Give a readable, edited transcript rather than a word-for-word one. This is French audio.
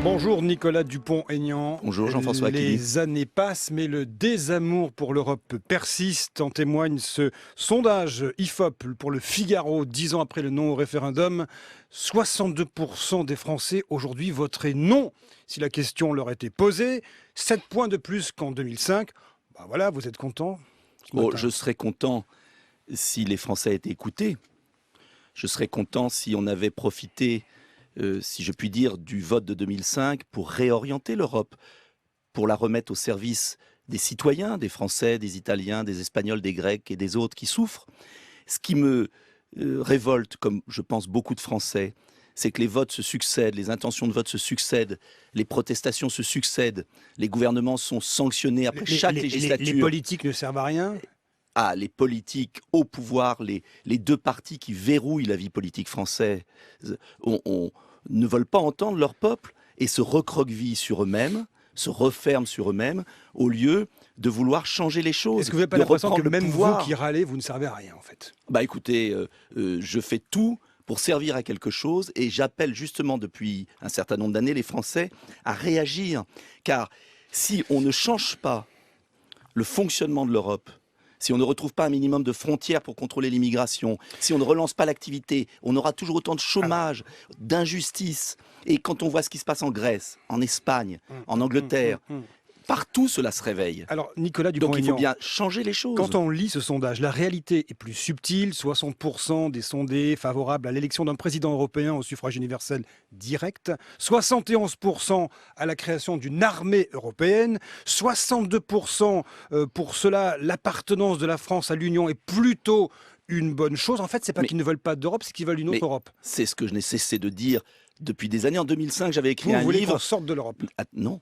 Bonjour Nicolas Dupont-Aignan. Bonjour Jean-François Aquilini. Les années passent, mais le désamour pour l'Europe persiste. En témoigne ce sondage IFOP pour le Figaro, 10 ans après le non au référendum. 62% des Français aujourd'hui voteraient non si la question leur était posée. 7 points de plus qu'en 2005. Ben voilà, vous êtes content Je serais content si les Français étaient écoutés. Je serais content si on avait profité, si je puis dire, du vote de 2005 pour réorienter l'Europe, pour la remettre au service des citoyens, des Français, des Italiens, des Espagnols, des Grecs et des autres qui souffrent. Ce qui me révolte, comme je pense beaucoup de Français, c'est que les votes se succèdent, les intentions de vote se succèdent, les protestations se succèdent, les gouvernements sont sanctionnés après chaque législature. Les politiques ne servent à rien. Les politiques au pouvoir, les deux partis qui verrouillent la vie politique française, ne veulent pas entendre leur peuple et se recroquevillent sur eux-mêmes, se referment sur eux-mêmes, au lieu de vouloir changer les choses. Est-ce que vous n'avez pas l'impression que même vous qui râlez, vous ne servez à rien en fait? Écoutez, je fais tout pour servir à quelque chose et j'appelle justement depuis un certain nombre d'années les Français à réagir. Car si on ne change pas le fonctionnement de l'Europe, si on ne retrouve pas un minimum de frontières pour contrôler l'immigration, si on ne relance pas l'activité, on aura toujours autant de chômage, d'injustice. Et quand on voit ce qui se passe en Grèce, en Espagne, en Angleterre, partout cela se réveille. Alors Nicolas Donc il Dupont-Aignan, faut bien changer les choses. quand on lit ce sondage, la réalité est plus subtile. 60% des sondés favorables à l'élection d'un président européen au suffrage universel direct, 71% à la création d'une armée européenne, 62% pour cela, l'appartenance de la France à l'Union est plutôt une bonne chose. En fait, c'est pas qu'ils ne veulent pas d'Europe, c'est qu'ils veulent une autre Europe. C'est ce que je n'ai cessé de dire depuis des années. En 2005, j'avais écrit un Vous voulez livre. qu'on sorte de l'Europe? Non,